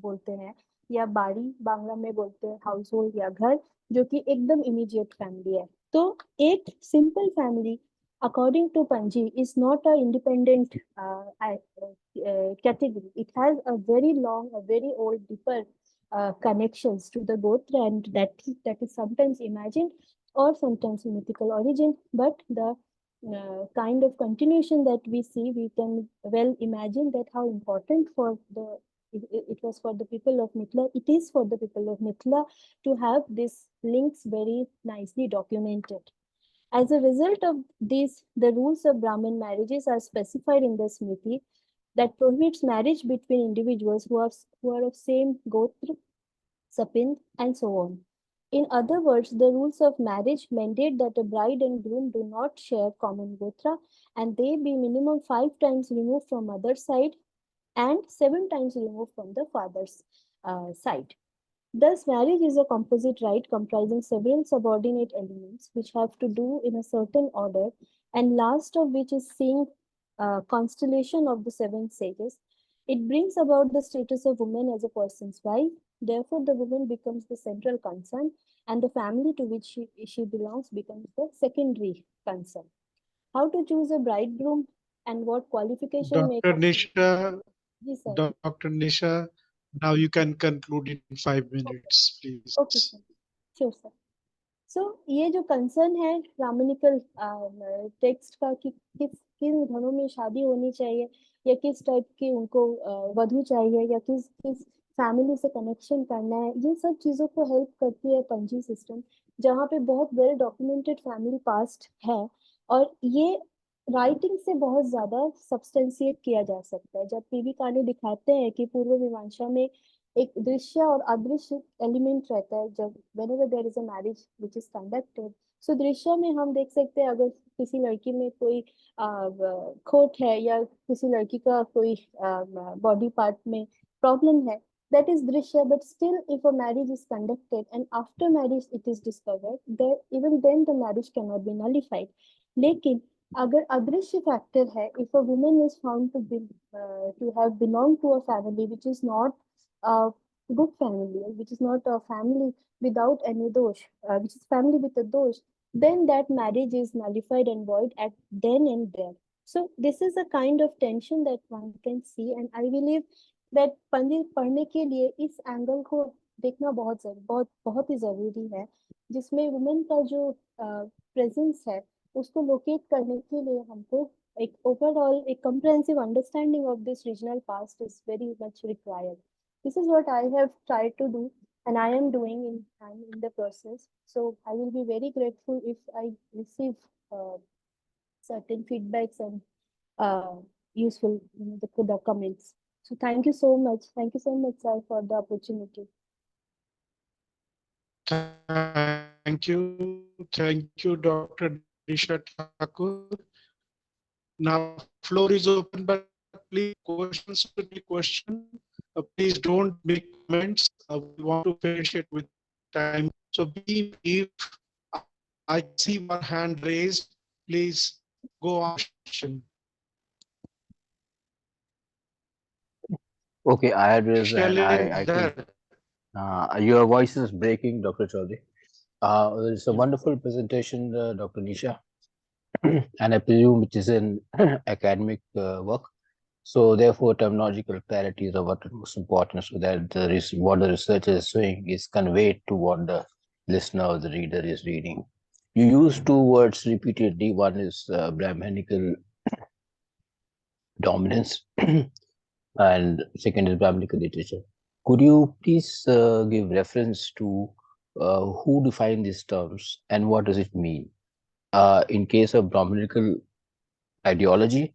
बोलते हैं, या बाड़ी बांग्ला में बोलते हैं हाउस होल्ड या घर, जो कि एकदम इमीडिएट फैमिली है. तो एक simple family according to Panji is not an independent category. It has a very long, a very old, deeper connections to the Gotra, and that is sometimes imagined or sometimes mythical origin, but the kind of continuation that we see, we can well imagine that how important for the it was for the people of Mithila. It is for the people of Mithila to have these links very nicely documented. As a result of this, the rules of Brahmin marriages are specified in the Smriti that prohibits marriage between individuals who are of same gotra, sapin, and so on. In other words, the rules of marriage mandate that a bride and groom do not share common gotra and they be minimum 5 times removed from mother's side and 7 times removed from the father's side. Thus, marriage is a composite rite comprising several subordinate elements which have to do in a certain order, and last of which is seeing constellation of the seven sages. It brings about the status of woman as a person's wife. Therefore, the woman becomes the central concern, and the family to which she belongs becomes the secondary concern. How to choose a bridegroom and what qualification make Dr. up? Nisha, Yes, sir. Dr. Nisha, now you can conclude in 5 minutes, please. Okay, sir. Sure, sir. सो ये जो concern है Brahminical text का कि किन घरों में शादी होनी चाहिए या किस टाइप की उनको वधू चाहिए या किस किस फैमिली से कनेक्शन करना है, ये सब चीजों को हेल्प करती है पंजी सिस्टम, जहाँ पे बहुत वेल डॉक्यूमेंटेड फैमिली पास्ट है और ये राइटिंग से बहुत ज्यादा सब्सटेंशिएट किया जा सकता है। जब पीवी काने दिखाते हैं कि पूर्व मीमांसा में एक दृश्य और अदृश्य एलिमेंट रहता है जब whenever there is a marriage which is conducted, सो दृश्य में हम देख सकते हैं अगर किसी लड़की में कोई खोट है या किसी लड़की का कोई बॉडी पार्ट में प्रॉब्लम है, that is दृश्य, but still if a marriage is conducted and after marriage it is discovered that even then the marriage cannot be nullified. लेकिन अगर अदृश्य फैक्टर है, if a woman is found to have belonged to a family which is not a good family, which is not a family without any dosh, which is family with a dosh, then that marriage is nullified and void at then and there. So this is a kind of tension that one can see, and I believe that पढ़ने के लिए इस angle को देखना बहुत बहुत ही जरूरी है, जिसमें वुमेन का जो प्रेजेंस है उसको लोकेट करने के लिए हमको एक ओवरऑल एक comprehensive understanding of this regional past is very much required. This is what I have tried to do and I am doing in the process. So I will be very grateful if I receive certain feedbacks and useful the comments. So thank you so much. Thank you so much, sir, for the opportunity. Thank you, Dr. Nisha Thakur. Now, floor is open, but please, questions to the question. Please don't make comments. We want to finish it with time. So be brief. I can see one hand raised. Please go on with your question. Okay, I had raised and I Shailen think there. your voice is breaking, Dr. Chaudhary. It's a Yeah. wonderful presentation, Dr. Nisha, and I presume it is an academic work. So therefore, terminological clarity is of utmost importance so that what the researcher is saying is conveyed to what the listener or the reader is reading. You use two words repeatedly. One is Brahmanical dominance, and second is Brahminical literature. Could you please give reference to who defined these terms and what does it mean? In case of Brahminical ideology,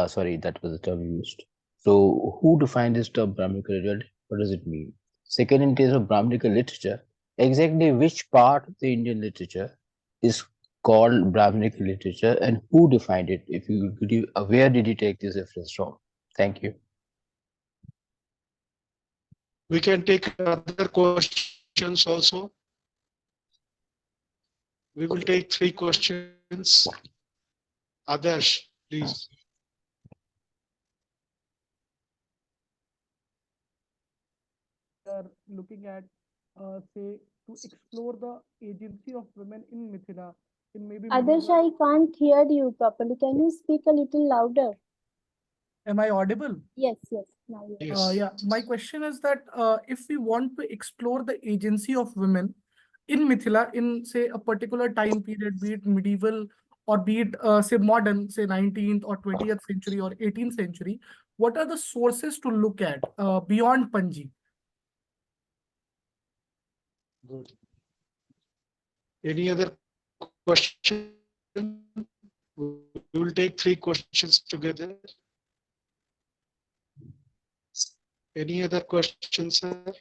sorry, that was the term used. So, who defined this term Brahminical ideology? What does it mean? Second, in case of Brahminical literature, exactly which part of the Indian literature is called Brahminical literature and who defined it? If you could you, where did you take this reference from? Thank you. We can take other questions also. We will take 3 questions. Adarsh, please. Are looking at, say, to explore the agency of women in Mithila, in maybe Adarsh, medieval. I can't hear you properly. Can you speak a little louder? Am I audible? Yes, now you are. Yes. Yeah, my question is that if we want to explore the agency of women in Mithila in, say, a particular time period, be it medieval or be it, say, modern, say, 19th or 20th century or 18th century, what are the sources to look at beyond Panji? Good. Any other question? We will take 3 questions together. Any other questions, sir?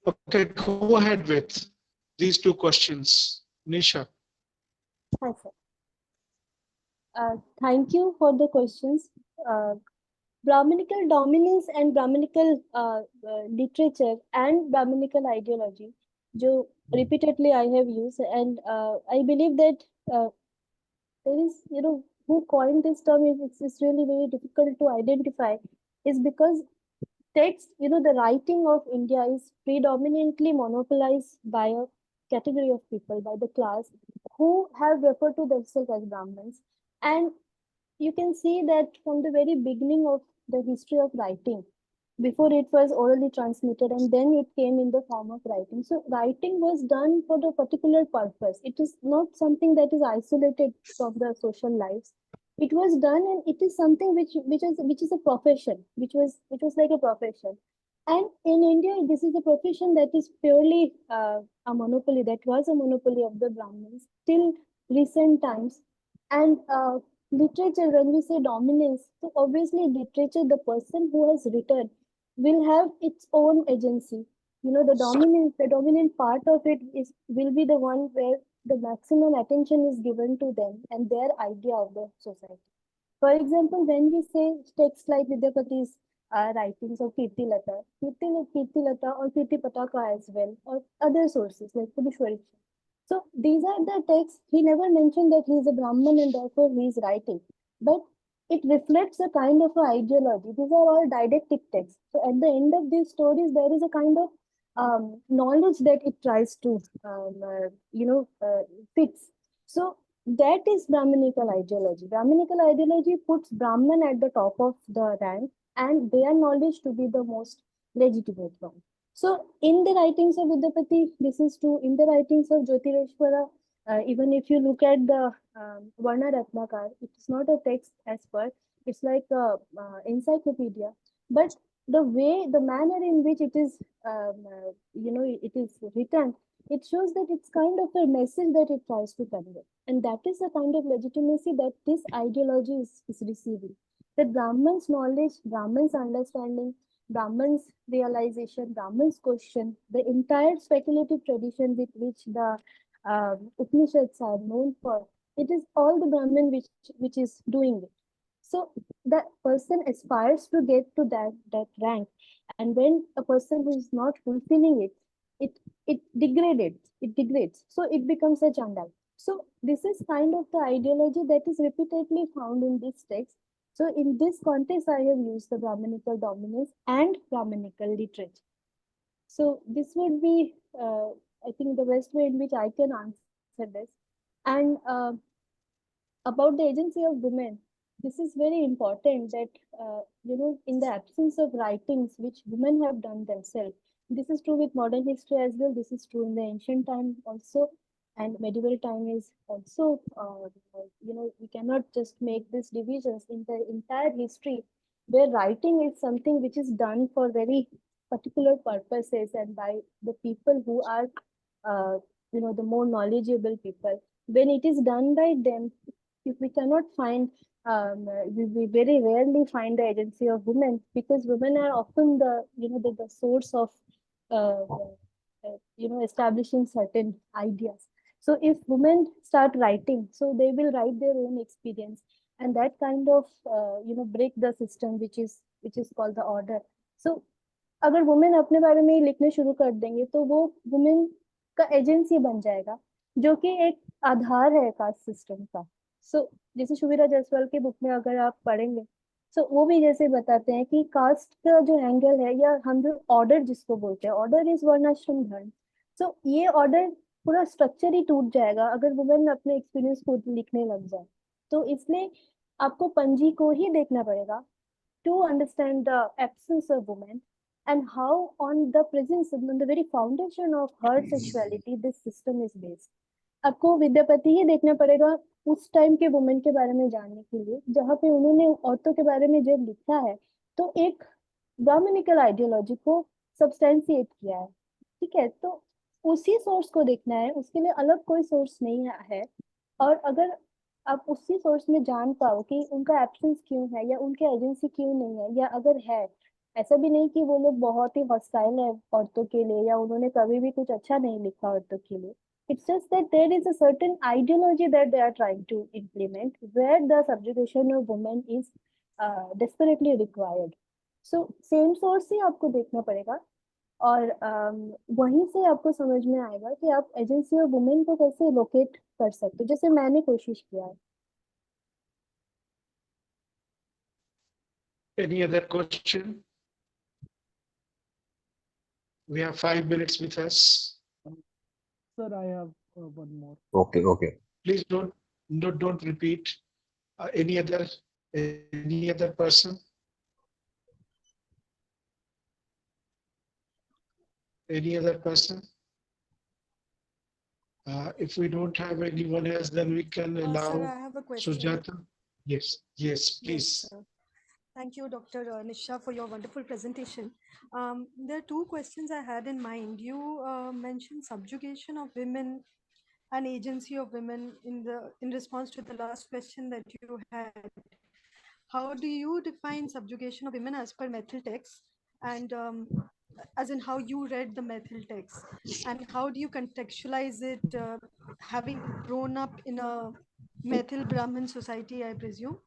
Okay, go ahead with these 2 questions. Nisha. Hi, sir. Thank you for the questions. Brahminical dominance and Brahminical literature and Brahminical ideology, जो repeatedly I have used, and I believe that there is, who coined this term is it's really very difficult to identify, is because text, the writing of India is predominantly monopolized by a category of people, by the class who have referred to themselves as Brahmins. And you can see that from the very beginning of the history of writing, before it was orally transmitted and then it came in the form of writing. So writing was done for the particular purpose. It is not something that is isolated from the social lives. It was done, and it is something which is a profession, which was like a profession. And in India, this is a profession that is purely a monopoly, that was a monopoly of the Brahmins till recent times. And literature, when we say dominance, so obviously literature, the person who has written will have its own agency. The dominant part of it will be the one where the maximum attention is given to them and their idea of the society. For example, when we say texts like Vidyapati's writings of Kirtilata or Kirti Pataka as well, or other sources like Purishwari. So these are the texts. He never mentioned that he is a Brahman and therefore he is writing. But it reflects a kind of ideology. These are all didactic texts. So at the end of these stories, there is a kind of knowledge that it tries to, fix. So that is Brahminical ideology. Brahminical ideology puts Brahman at the top of the rank and their knowledge to be the most legitimate one. So in the writings of Vidyapati, this is true. In the writings of Jyotireshwara, even if you look at the Varna Ratnakar, it is not a text as per, it's like a encyclopedia. But the manner in which it is, it is written, it shows that it's kind of a message that it tries to convey. And that is the kind of legitimacy that this ideology is receiving. That Brahman's knowledge, Brahman's understanding, Brahman's realization, Brahman's question, the entire speculative tradition with which the Upanishads are known for, it is all the Brahman which is doing it. So the person aspires to get to that rank, and when a person who is not fulfilling it, it degrades. So it becomes a Chandal. So this is kind of the ideology that is repeatedly found in this text. So in this context, I have used the Brahminical dominance and Brahminical literature. So this would be, I think, the best way in which I can answer this. And about the agency of women, this is very important that, in the absence of writings which women have done themselves, this is true with modern history as well, this is true in the ancient time also, and medieval time is also, we cannot just make these divisions in the entire history, where writing is something which is done for very particular purposes and by the people who are, the more knowledgeable people. When it is done by them, if we cannot find, we very rarely find the agency of women, because women are often the source of, establishing certain ideas. So if women start writing, so they will write their own experience, and that kind of, break the system which is called the order. So अगर women अपने बारे में ही लिखने शुरू कर देंगे तो वो वुमेन का एजेंसी बन जाएगा, जो कि एक आधार है कास्ट सिस्टम का. सो जैसे शुभिरा जायसवाल के बुक में अगर आप पढ़ेंगे, सो वो भी जैसे बताते हैं कि कास्ट का जो एंगल है, या हम जो ऑर्डर जिसको बोलते हैं, ऑर्डर इज वर्णाश्रम धर्म. सो ये ऑर्डर पूरा स्ट्रक्चर ही टूट जाएगा अगर वुमेन अपने एक्सपीरियंस खुद लिखने लग जाए. तो इसलिए आपको पंजी को ही देखना पड़ेगा to understand the absence of women, and how on the presence, on the very foundation of her sexuality, this system is based. आपको विद्यापति ही देखना पड़ेगा उस टाइम के वुमेन के बारे में जानने के लिए, जहाँ पे उन्होंने औरतों के बारे में जब लिखा है तो एक ब्राह्मणिकल आइडियोलॉजी को सब्सटेंशिएट किया है। ठीक है, तो उसी सोर्स को देखना है, उसके लिए अलग कोई सोर्स नहीं है। और अगर आप उसी सोर्स में जान पाओ कि उनका एब्सेंस क्यों है या उनके एजेंसी क्यों नहीं है, या अगर है, ऐसा भी नहीं कि वो लोग बहुत ही हॉस्टाइल है औरतों के लिए या उन्होंने कभी भी कुछ अच्छा नहीं लिखा औरतों के लिए। It's just that there is a certain ideology that they are trying to implement where the subjugation of women is desperately required. So same source ही आपको देखना पड़ेगा, और वहीं से आपको समझ में आएगा कि आप एजेंसी ऑफ वुमेन को कैसे लोकेट कर सकते हो, जैसे मैंने कोशिश किया है। Any other question? We have 5 minutes with us. Sir, I have one more. Okay, okay. Please don't repeat. Any other person? Any other person? If we don't have anyone else, then we can allow Sir, I have a question. Sujata. Yes, please. Yes, sir. Thank you, Dr. Nisha, for your wonderful presentation. There are two questions I had in mind. You mentioned subjugation of women and agency of women in response to the last question that you had. How do you define subjugation of women as per Methil text, and as in how you read the Methil text, and how do you contextualize it, having grown up in a Methil Brahmin society, I presume?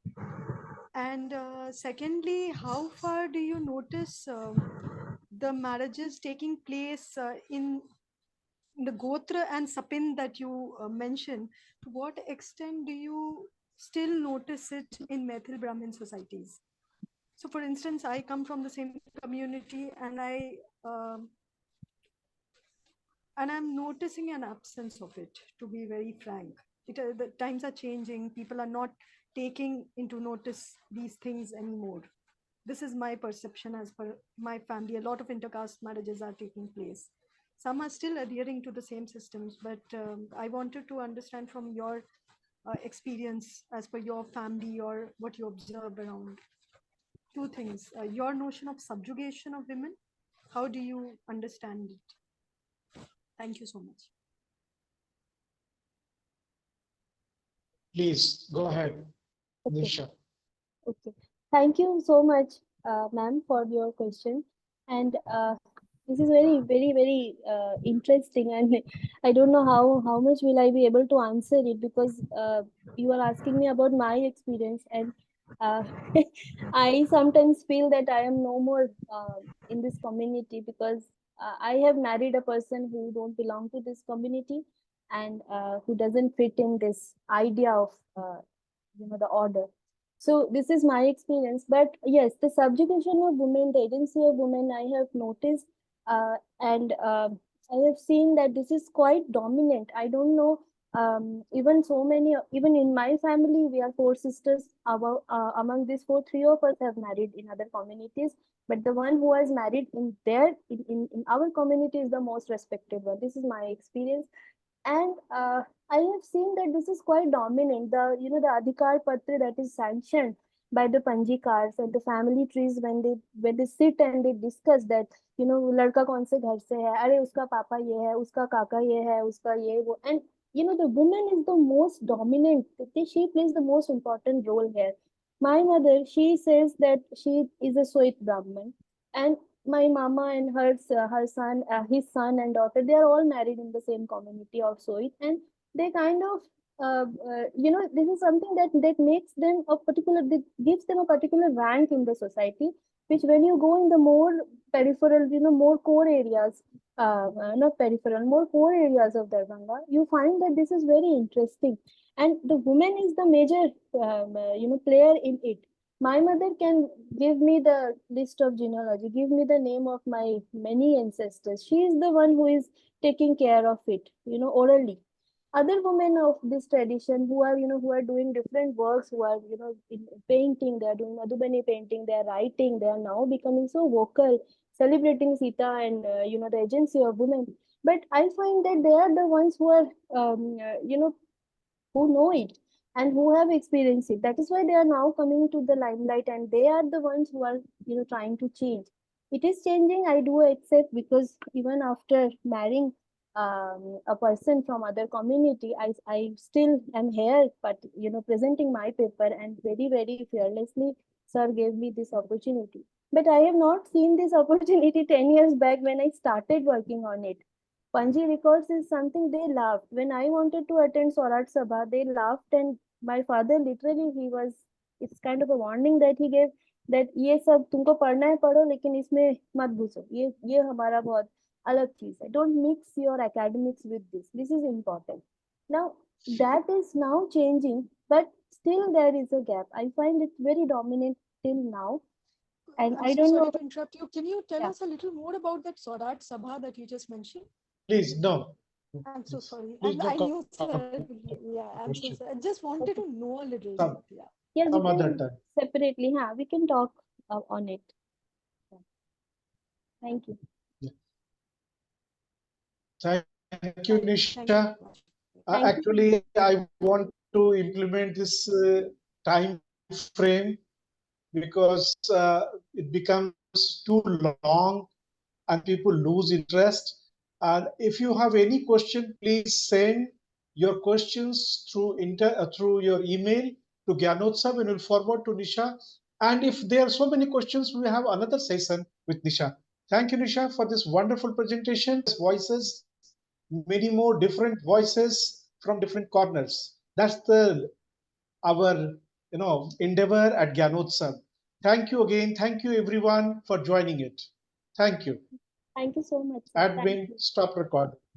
And secondly, how far do you notice the marriages taking place in the Gotra and Sapin that you mentioned? To what extent do you still notice it in Methil Brahmin societies? So, for instance, I come from the same community, and I'm noticing an absence of it, to be very frank. The times are changing. People are not taking into notice these things anymore. This is my perception as per my family. A lot of intercaste marriages are taking place. Some are still adhering to the same systems, but I wanted to understand from your experience as per your family or what you observe around. Two things. Your notion of subjugation of women, how do you understand it? Thank you so much. Please go ahead, Okay. Nisha. Okay. Thank you so much, ma'am, for your question. And this is very interesting, and I don't know how much will I be able to answer it, because you are asking me about my experience, and uh, I sometimes feel that I am no more in this community, because I have married a person who don't belong to this community, and who doesn't fit in this idea of the order. So this is my experience. But yes, the subjugation of women, the agency of women, I have noticed, and I have seen that this is quite dominant. I don't know. Even in my family, we are four sisters. Among these four, three of us have married in other communities. But the one who has married in our community is the most respected one. This is my experience. And I have seen that this is quite dominant. The Adhikar Patra that is sanctioned by the Panji cars and the family trees, when they sit and they discuss that, लड़का कौन से घर से है, अरे उसका पापा ये है, उसका काका ये है, उसका ये वो, and the woman is the most dominant. She plays the most important role here. My mother, she says that she is a Soit Brahmin, and my mama and her son, his son and daughter, they are all married in the same community of Soit, and they kind of this is something that makes them that gives them a particular rank in the society, which when you go in the more peripheral, more core areas, not peripheral, more core areas of Darbhanga, you find that this is very interesting, and the woman is the major player in it. My mother can give me the list of genealogy, give me the name of my many ancestors. She is the one who is taking care of it, orally. Other women of this tradition who are doing different works, who are, in painting, they are doing Madhubani painting, they are writing, they are now becoming so vocal, celebrating Sita and, the agency of women. but I find that they are the ones who are who know it and who have experienced it. That is why they are now coming to the limelight, and they are the ones who are trying to change. It is changing, I do accept, because even after marrying a person from other community, I still am here, but presenting my paper, and very very fearlessly sir gave me this opportunity. But I have not seen this opportunity 10 years back when I started working on it. Panji records is something they laughed. When I wanted to attend Swarat Sabha, they laughed, and my father literally, it's kind of a warning that he gave, that ये सब तुमको पढ़ना है पढ़ो, लेकिन इसमें मत घुसो, ये हमारा बहुत अलग चीज है. Don't mix your academics with this. This is important. Now that is now changing, but still there is a gap. I find it very dominant till now, and I'm I so don't sorry know. to interrupt you. Can you tell Yeah. us a little more about that Swarat Sabha that you just mentioned? Please, no. I'm so sorry. Please I no knew, sir. Yeah, I'm so question. sorry. I just wanted to know a little Some, bit. Yeah. Yeah, we some other can time. separately. We can talk on it. Thank you. Yeah. Thank you, Thank you Nisha. very much. Thank you. Actually, I want to implement this time frame because it becomes too long and people lose interest. And if you have any question, please send your questions through your email to Gyanotsav and we'll forward to Nisha. And if there are so many questions, we have another session with Nisha. Thank you, Nisha, for this wonderful presentation. Voices, many more different voices from different corners. That's the our endeavor at Gyanotsav. Thank you again. Thank you everyone for joining it. Thank you. Thank you so much, sir. Thank Admin, you. stop recording.